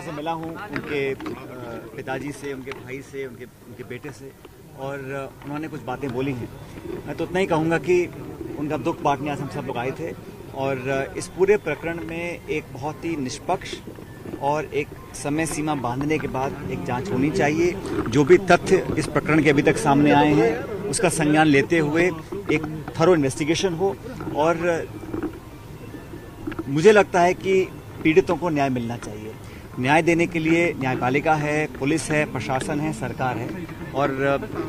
से मिला हूँ, उनके पिताजी से, उनके भाई से, उनके बेटे से, और उन्होंने कुछ बातें बोली हैं। मैं तो उतना ही कहूँगा कि उनका दुख बांटने आज हम सब लोग आए थे, और इस पूरे प्रकरण में एक बहुत ही निष्पक्ष और एक समय सीमा बांधने के बाद एक जांच होनी चाहिए। जो भी तथ्य इस प्रकरण के अभी तक सामने आए हैं उसका संज्ञान लेते हुए एक थरो इन्वेस्टिगेशन हो, और मुझे लगता है कि पीड़ितों को न्याय मिलना चाहिए। न्याय देने के लिए न्यायपालिका है, पुलिस है, प्रशासन है, सरकार है, और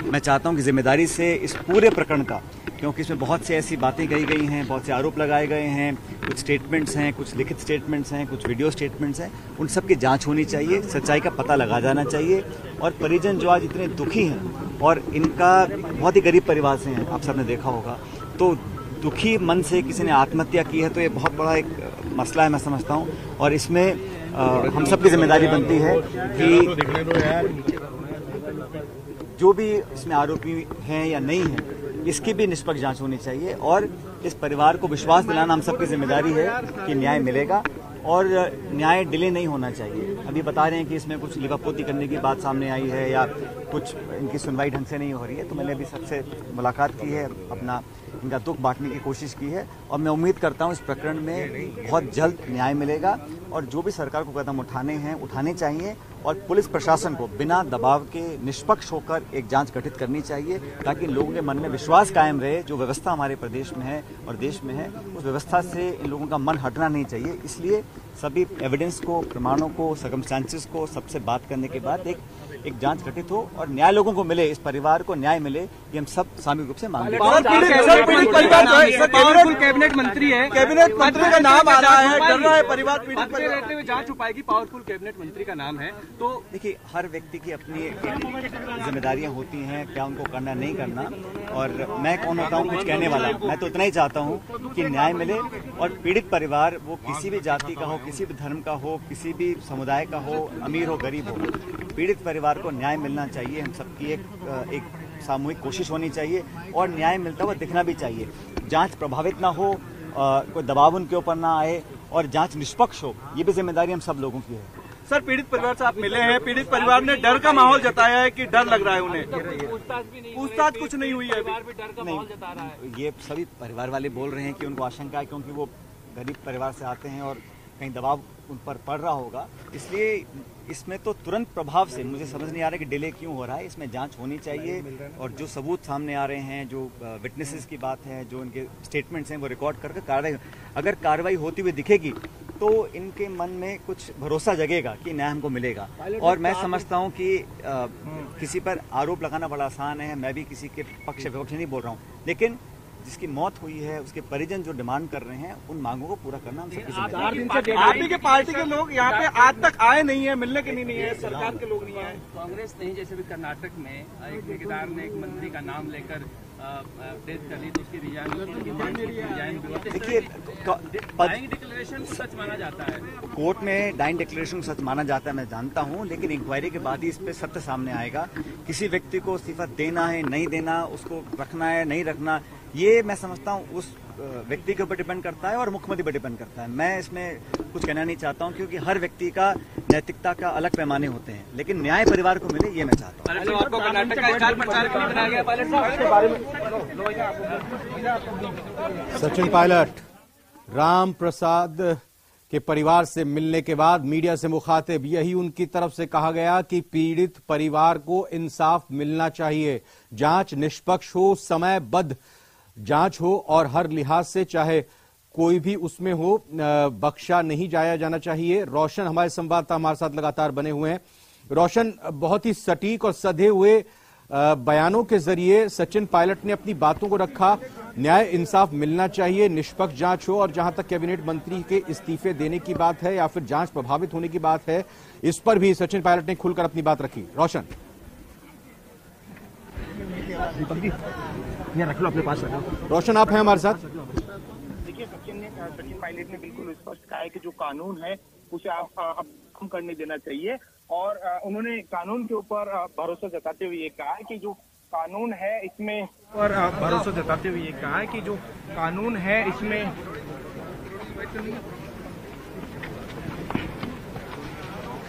मैं चाहता हूं कि जिम्मेदारी से इस पूरे प्रकरण का, क्योंकि इसमें बहुत सी ऐसी बातें कही गई हैं, बहुत से आरोप लगाए गए हैं, कुछ स्टेटमेंट्स हैं, कुछ लिखित स्टेटमेंट्स हैं, कुछ वीडियो स्टेटमेंट्स हैं, उन सब की जांच होनी चाहिए, सच्चाई का पता लगा जाना चाहिए। और परिजन जो आज इतने दुखी हैं, और इनका बहुत ही गरीब परिवार से हैं, आप सबने देखा होगा, तो दुखी मन से किसी ने आत्महत्या की है तो ये बहुत बड़ा एक मसला है, मैं समझता हूँ। और इसमें हम सबकी जिम्मेदारी बनती है कि जो भी इसमें आरोपी हैं या नहीं हैं, इसकी भी निष्पक्ष जांच होनी चाहिए, और इस परिवार को विश्वास दिलाना हम सबकी जिम्मेदारी है कि न्याय मिलेगा और न्याय डिले नहीं होना चाहिए। अभी बता रहे हैं कि इसमें कुछ लिपापोती करने की बात सामने आई है या कुछ इनकी सुनवाई ढंग से नहीं हो रही है, तो मैंने अभी सबसे मुलाकात की है, अपना इनका दुख बांटने की कोशिश की है, और मैं उम्मीद करता हूं इस प्रकरण में बहुत जल्द न्याय मिलेगा। और जो भी सरकार को कदम उठाने हैं उठाने चाहिए, और पुलिस प्रशासन को बिना दबाव के निष्पक्ष होकर एक जांच गठित करनी चाहिए, ताकि लोगों के मन में विश्वास कायम रहे। जो व्यवस्था हमारे प्रदेश में है और देश में है, उस व्यवस्था से इन लोगों का मन हटना नहीं चाहिए। इसलिए सभी एविडेंस को, प्रमाणों को, सर्कमस्टेंसेस को सबसे बात करने के बाद एक जांच गठित हो और न्याय लोगों को मिले, इस परिवार को न्याय मिले, ये हम सब सामूहिक रूप से मांगते हैं। कैबिनेट मंत्री है, कैबिनेट मंत्री का नाम आ रहा है, डर रहा है परिवार, पीड़ित परिवार में जांच हो पाएगी। पावरफुल कैबिनेट मंत्री का नाम है, तो देखिए, हर व्यक्ति की अपनी जिम्मेदारियां होती हैं, क्या उनको करना नहीं करना, और मैं कौन होता हूं कुछ कहने वाला। मैं तो इतना ही चाहता हूं कि न्याय मिले, और पीड़ित परिवार वो किसी भी जाति का हो, किसी भी धर्म का हो, किसी भी समुदाय का हो, अमीर हो, गरीब हो, पीड़ित परिवार को न्याय मिलना चाहिए। हम सबकी एक सामूहिक कोशिश होनी चाहिए, और न्याय मिलता हुआ दिखना भी चाहिए। जांच प्रभावित ना हो, कोई दबाव उनके ऊपर ना आए, और जांच निष्पक्ष हो, ये भी जिम्मेदारी हम सब लोगों की है। सर, पीड़ित परिवार से आप मिले हैं, पीड़ित परिवार ने डर का माहौल जताया है कि डर लग रहा है उन्हें। पूछताछ कुछ नहीं हुई है, डर का माहौल जता रहा है। ये सभी परिवार वाले बोल रहे हैं कि उनको आशंका है, क्योंकि वो गरीब परिवार से आते हैं और कहीं दबाव उन पर पड़ रहा होगा, इसलिए इसमें तो तुरंत प्रभाव से मुझे समझ नहीं आ रहा कि डिले क्यों हो रहा है। इसमें जांच होनी चाहिए, और जो सबूत सामने आ रहे हैं, जो विटनेसेस की बात है, जो इनके स्टेटमेंट्स हैं, वो रिकॉर्ड करके कार्रवाई, अगर कार्रवाई होती हुई दिखेगी तो इनके मन में कुछ भरोसा जगेगा कि न्याय हमको मिलेगा। और मैं समझता हूं कि किसी पर आरोप लगाना बड़ा आसान है, मैं भी किसी के पक्ष विपक्ष नहीं बोल रहा हूं, लेकिन जिसकी मौत हुई है उसके परिजन जो डिमांड कर रहे हैं, उन मांगों को पूरा करना हम सबकी जिम्मेदारी है। आपकी पार्टी के लोग यहाँ पे आज तक आए नहीं है, मिलने के लिए नहीं है, सरकार के लोग नहीं आए। कांग्रेस नहीं, जैसे भी कर्नाटक में एक ठेकेदार ने एक मंत्री का नाम लेकर डेथ कर ली, तो उसकी रिजाइन। देखिए, डिक्लेरेशन सच माना जाता है, कोर्ट में डाइंग डिक्लेरेशन सच माना जाता है, मैं जानता हूं, लेकिन इंक्वायरी के बाद ही इस पे सत्य सामने आएगा। किसी व्यक्ति को इस्तीफा देना है, नहीं देना, उसको रखना है, नहीं रखना, ये मैं समझता हूं उस व्यक्ति के ऊपर डिपेंड करता है और मुख्यमंत्री पर डिपेंड करता है। मैं इसमें कुछ कहना नहीं चाहता हूं, क्योंकि हर व्यक्ति का नैतिकता का अलग पैमाने होते हैं, लेकिन न्याय परिवार को मिले, ये मैं चाहता हूं। सचिन पायलट राम प्रसाद के परिवार से मिलने के बाद मीडिया से मुखातिब, यही उनकी तरफ से कहा गया कि पीड़ित परिवार को इंसाफ मिलना चाहिए, जांच निष्पक्ष हो, समयबद्ध जांच हो, और हर लिहाज से चाहे कोई भी उसमें हो, बख्शा नहीं जाना चाहिए। रोशन हमारे संवाददाता हमारे साथ लगातार बने हुए हैं। रोशन, बहुत ही सटीक और सधे हुए बयानों के जरिए सचिन पायलट ने अपनी बातों को रखा। न्याय इंसाफ मिलना चाहिए, निष्पक्ष जांच हो, और जहां तक कैबिनेट मंत्री के इस्तीफे देने की बात है या फिर जांच प्रभावित होने की बात है, इस पर भी सचिन पायलट ने खुलकर अपनी बात रखी। रोशन, रख लो, अपने पास रखो। रोशन, आप हैं हमारे साथ। देखिए, सचिन पायलट ने बिल्कुल स्पष्ट कहा है कि जो कानून है उसे आप कम करने देना चाहिए, और उन्होंने कानून के ऊपर भरोसा जताते हुए ये कहा है कि जो कानून है इसमें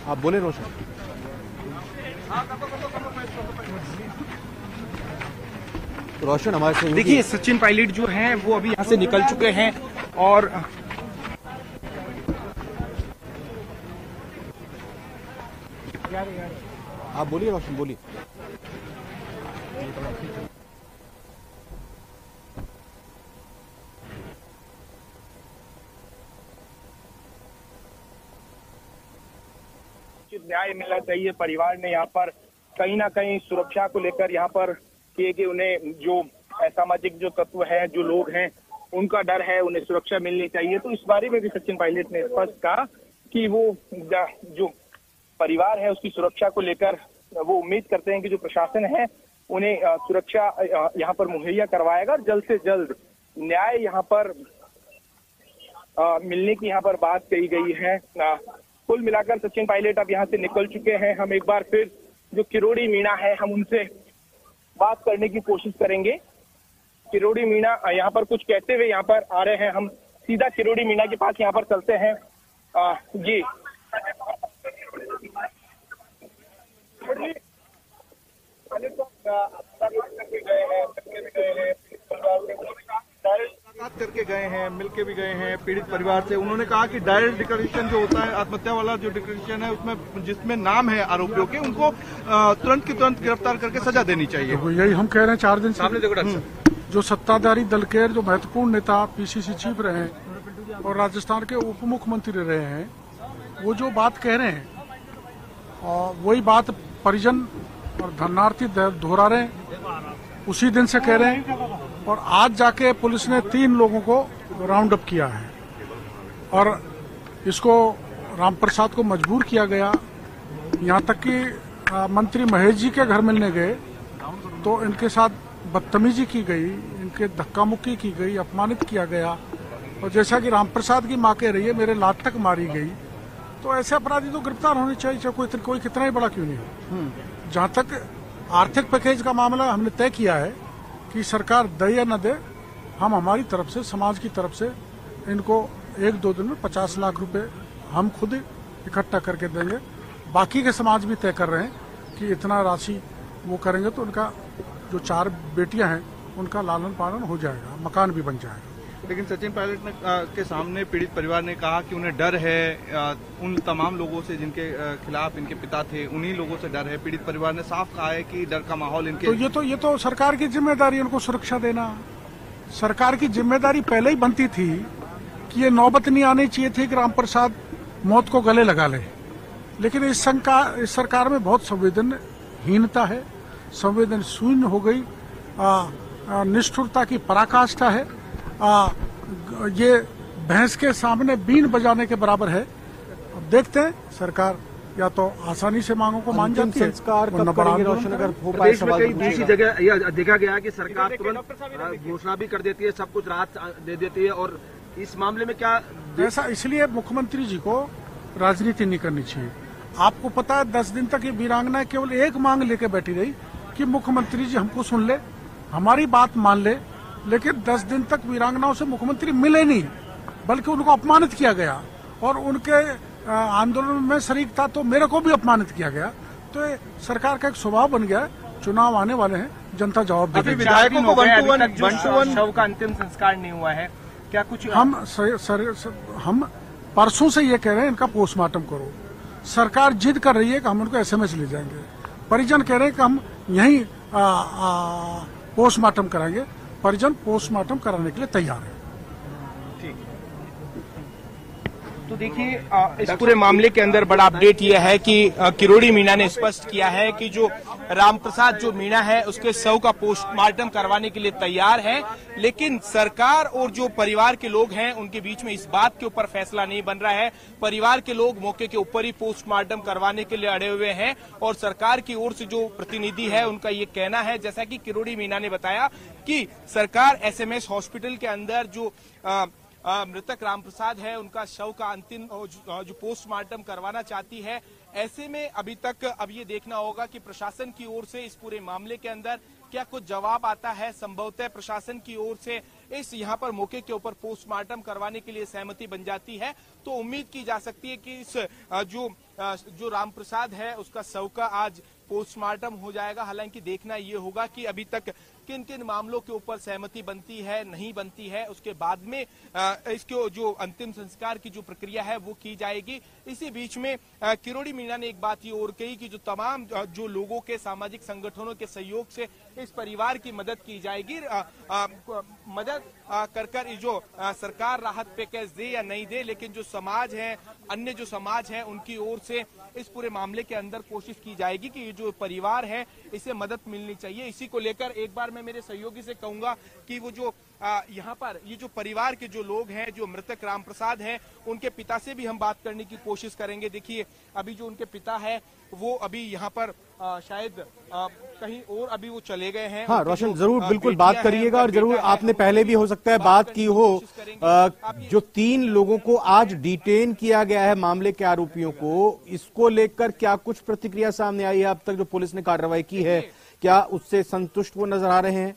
आप बोले रोशन। रोशन हमारे से देखिए, सचिन पायलट जो हैं वो अभी यहाँ से निकल चुके हैं और आप बोलिए रोशन, बोलिए। न्याय मिलना चाहिए। परिवार ने यहाँ पर कहीं ना कहीं सुरक्षा को लेकर यहाँ पर किए कि उन्हें जो असामाजिक जो तत्व है, जो लोग हैं, उनका डर है, उन्हें सुरक्षा मिलनी चाहिए। तो इस बारे में भी सचिन पायलट ने स्पष्ट कहा कि वो जो परिवार है उसकी सुरक्षा को लेकर वो उम्मीद करते हैं कि जो प्रशासन है उन्हें सुरक्षा यहाँ पर मुहैया करवाएगा और जल्द से जल्द न्याय यहाँ पर मिलने की यहाँ पर बात कही गई है। कुल मिलाकर सचिन पायलट अब यहाँ से निकल चुके हैं। हम एक बार फिर जो किरोड़ी मीणा है हम उनसे बात करने की कोशिश करेंगे। किरोड़ी मीणा यहाँ पर कुछ कहते हुए यहाँ पर आ रहे हैं। हम सीधा किरोड़ी मीणा के पास यहाँ पर चलते हैं। जी करके गए हैं, मिलके भी गए हैं पीड़ित परिवार से। उन्होंने कहा कि डायरेक्ट डिक्लेरेशन जो होता है, आत्महत्या वाला जो डिक्लेरेशन है, उसमें जिसमें नाम है आरोपियों के, उनको तुरंत की तुरंत गिरफ्तार करके सजा देनी चाहिए। तो यही हम कह रहे हैं 4 दिन से। जो सत्ताधारी दल के जो महत्वपूर्ण नेता पीसीसी चीफ रहे हैं और राजस्थान के उप मुख्यमंत्री रहे हैं, वो जो बात कह रहे हैं और वही बात परिजन और धरनार्थी दोहरा रहे हैं, उसी दिन से कह रहे हैं। और आज जाके पुलिस ने 3 लोगों को राउंड अप किया है और इसको रामप्रसाद को मजबूर किया गया। यहाँ तक कि मंत्री महेश जी के घर मिलने गए तो इनके साथ बदतमीजी की गई, इनके धक्का मुक्की की गई, अपमानित किया गया। और जैसा कि रामप्रसाद की मां कह रही है, मेरे लात तक मारी गई। तो ऐसे अपराधी तो गिरफ्तार होने चाहिए, चाहे कोई कितना ही बड़ा क्यों नहीं हो। जहां तक आर्थिक पैकेज का मामला, हमने तय किया है कि सरकार दे या न दे, हम हमारी तरफ से, समाज की तरफ से इनको 1-2 दिन में 50 लाख रुपए हम खुद इकट्ठा करके देंगे। बाकी के समाज भी तय कर रहे हैं कि इतना राशि वो करेंगे तो उनका जो 4 बेटियां हैं उनका लालन पालन हो जाएगा, मकान भी बन जाएगा। लेकिन सचिन पायलट ने के सामने पीड़ित परिवार ने कहा कि उन्हें डर है उन तमाम लोगों से जिनके खिलाफ इनके पिता थे, उन्हीं लोगों से डर है। पीड़ित परिवार ने साफ कहा है कि डर का माहौल इनके तो ये तो सरकार की जिम्मेदारी, उनको सुरक्षा देना। सरकार की जिम्मेदारी पहले ही बनती थी कि ये नौबत नहीं आनी चाहिए थी कि रामप्रसाद मौत को गले लगा ले। लेकिन इस सरकार में बहुत संवेदनहीनता है, संवेदन शून्य हो गई, निष्ठुरता की पराकाष्ठा है। ये भैंस के सामने बीन बजाने के बराबर है। अब देखते हैं, सरकार या तो आसानी से मांगों को मान जाती है। संस्कार कब करेंगे रोशन, अगर हो पाए प्रदेश में सवाल कई दूसरी जगह यह देखा गया कि सरकार तुरंत घोषणा भी कर देती है, सब कुछ राहत दे देती है। और इस मामले में क्या ऐसा, इसलिए मुख्यमंत्री जी को राजनीति नहीं करनी चाहिए। आपको पता है 10 दिन तक ये वीरांगना केवल एक मांग लेके बैठी रही कि मुख्यमंत्री जी हमको सुन ले, हमारी बात मान ले। लेकिन 10 दिन तक वीरांगनाओं से मुख्यमंत्री मिले नहीं, बल्कि उनको अपमानित किया गया। और उनके आंदोलन में शरीक था तो मेरे को भी अपमानित किया गया। तो ये सरकार का एक स्वभाव बन गया है। चुनाव आने वाले हैं, जनता जवाब देगी। विधायकों को 1-to-1 शव का अंतिम संस्कार नहीं हुआ है, क्या कुछ हम परसों से ये कह रहे हैं इनका पोस्टमार्टम करो। सरकार जिद कर रही है कि हम उनको SMS ले जाएंगे। परिजन कह रहे हैं कि हम यहीं पोस्टमार्टम कराएंगे। परिजन पोस्टमार्टम कराने के लिए तैयार है। तो देखिए, इस पूरे मामले के अंदर बड़ा अपडेट यह है कि किरोड़ी मीणा ने स्पष्ट किया है कि जो रामप्रसाद जो मीणा है उसके शव का पोस्टमार्टम करवाने के लिए तैयार है। लेकिन सरकार और जो परिवार के लोग हैं उनके बीच में इस बात के ऊपर फैसला नहीं बन रहा है। परिवार के लोग मौके के ऊपर ही पोस्टमार्टम करवाने के लिए अड़े हुए हैं और सरकार की ओर से जो प्रतिनिधि है उनका ये कहना है, जैसा कि किरोड़ी मीणा ने बताया, कि सरकार SMS हॉस्पिटल के अंदर जो मृतक रामप्रसाद है उनका शव का अंतिम जो पोस्टमार्टम करवाना चाहती है। ऐसे में अभी तक अब ये देखना होगा कि प्रशासन की ओर से इस पूरे मामले के अंदर क्या कुछ जवाब आता है। संभवतः प्रशासन की ओर से इस यहाँ पर मौके के ऊपर पोस्टमार्टम करवाने के लिए सहमति बन जाती है तो उम्मीद की जा सकती है कि इस जो जो राम प्रसाद है उसका शव का आज पोस्टमार्टम हो जाएगा। हालांकि देखना ये होगा कि अभी तक किन किन मामलों के ऊपर सहमति बनती है, नहीं बनती है, उसके बाद में इसके जो अंतिम संस्कार की जो प्रक्रिया है वो की जाएगी। इसी बीच में किरोड़ी मीणा ने एक बात ये और कही कि जो तमाम जो लोगों के सामाजिक संगठनों के सहयोग से इस परिवार की मदद की जाएगी। मदद कर जो सरकार राहत पैकेज दे या नहीं दे, लेकिन जो समाज है, अन्य जो समाज है, उनकी ओर से इस पूरे मामले के अंदर कोशिश की जाएगी कि ये जो परिवार है इसे मदद मिलनी चाहिए। इसी को लेकर एक बार मैं मेरे सहयोगी से कहूंगा कि वो जो यहाँ पर ये जो परिवार के जो लोग हैं, जो मृतक राम प्रसाद हैं, उनके पिता से भी हम बात करने की कोशिश करेंगे। देखिए अभी जो उनके पिता है वो अभी यहाँ पर शायद कहीं और अभी वो चले गए हैं। हाँ रोशन, जरूर बिल्कुल बात करिएगा और जरूर आपने पहले भी हो सकता है बात की हो। जो 3 लोगों को आज डिटेन किया गया है मामले के आरोपियों को, इसको लेकर क्या कुछ प्रतिक्रिया सामने आई है? अब तक जो पुलिस ने कार्रवाई की है क्या उससे संतुष्ट वो नजर आ रहे हैं?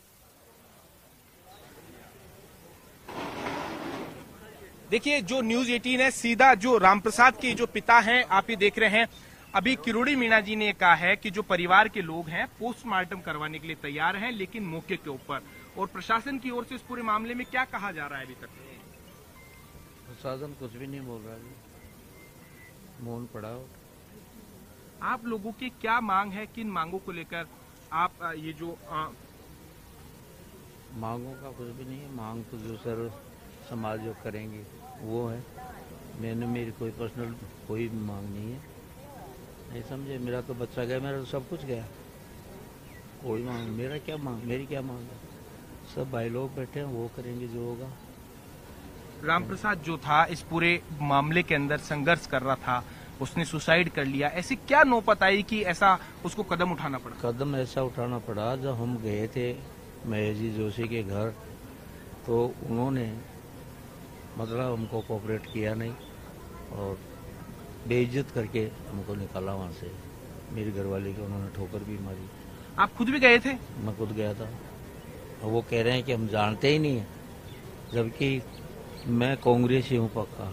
देखिए जो न्यूज 18 है, सीधा जो रामप्रसाद के जो पिता हैं आप ये देख रहे हैं, अभी किरोड़ी मीणा जी ने कहा है कि जो परिवार के लोग हैं पोस्टमार्टम करवाने के लिए तैयार हैं, लेकिन मौके के ऊपर। और प्रशासन की ओर से इस पूरे मामले में क्या कहा जा रहा है अभी तक? प्रशासन कुछ भी नहीं बोल रहा है, मौन पड़ा हो। आप लोगों की क्या मांग है, किन मांगों को लेकर आप ये जो मांगों का कुछ भी नहीं है, मांग तो जो सर समाज जो करेंगे वो है। मेरी कोई पर्सनल कोई मांग नहीं है, नहीं समझे। मेरा तो बच्चा गया, मेरा तो सब कुछ गया, कोई मांग मेरी क्या मांग है? सब भाई लोग बैठे हैं, वो करेंगे जो होगा। रामप्रसाद जो था इस पूरे मामले के अंदर संघर्ष कर रहा था, उसने सुसाइड कर लिया। ऐसी क्या नौबत आई कि ऐसा उसको कदम उठाना पड़ा? कदम ऐसा उठाना पड़ा, जब हम गए थे महेश जी जोशी के घर तो उन्होंने मतलब हमको कोऑपरेट किया नहीं और बेइज्जत करके हमको निकाला वहाँ से। मेरी घरवाली को उन्होंने ठोकर भी मारी। आप खुद भी गए थे? मैं खुद गया था। और वो कह रहे हैं कि हम जानते ही नहीं है, जबकि मैं कांग्रेसी हूँ पक्का।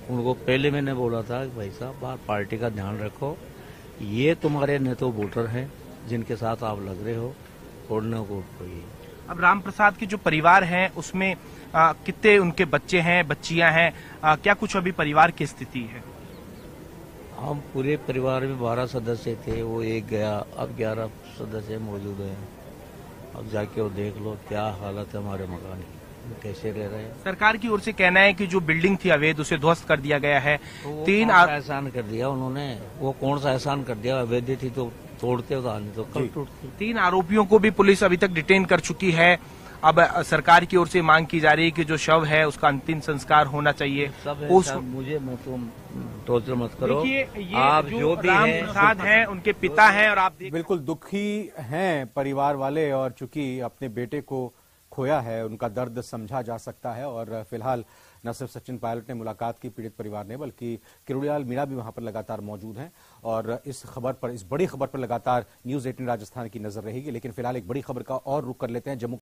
उनको पहले मैंने बोला था कि भाई साहब पार्टी का ध्यान रखो, ये तुम्हारे नेता वोटर हैं जिनके साथ आप लग रहे हो, छोड़ने को कोई। अब रामप्रसाद के जो परिवार है उसमें कितने उनके बच्चे हैं, बच्चियां हैं, क्या कुछ अभी परिवार की स्थिति है? हम पूरे परिवार में 12 सदस्य थे, वो एक गया, अब 11 सदस्य मौजूद हैं। अब जाके वो देख लो क्या हालत है हमारे मकान की, कैसे रह रहे हैं। सरकार की ओर से कहना है कि जो बिल्डिंग थी अवैध उसे ध्वस्त कर दिया गया है। तो 3 एहसान कर दिया उन्होंने, वो कौन सा एहसान कर दिया? अवैध थी तो तोड़ते हो, तो कल टूटती। 3 आरोपियों को भी पुलिस अभी तक डिटेन कर चुकी है। अब सरकार की ओर से मांग की जा रही है कि जो शव है उसका अंतिम संस्कार होना चाहिए। मुझे तुम टॉर्चर मत करो। देखिए आप जो भी रामप्रसाद हैं उनके पिता हैं और आप बिल्कुल दुखी हैं परिवार वाले, और चूंकि अपने बेटे को खोया है उनका दर्द समझा जा सकता है। और फिलहाल न सिर्फ सचिन पायलट ने मुलाकात की पीड़ित परिवार ने, बल्कि किरोड़ीलाल मीणा भी वहां पर लगातार मौजूद हैं और इस बड़ी खबर पर लगातार न्यूज 18 राजस्थान की नजर रहेगी। लेकिन फिलहाल एक बड़ी खबर का और रुख कर लेते हैं। जम्मू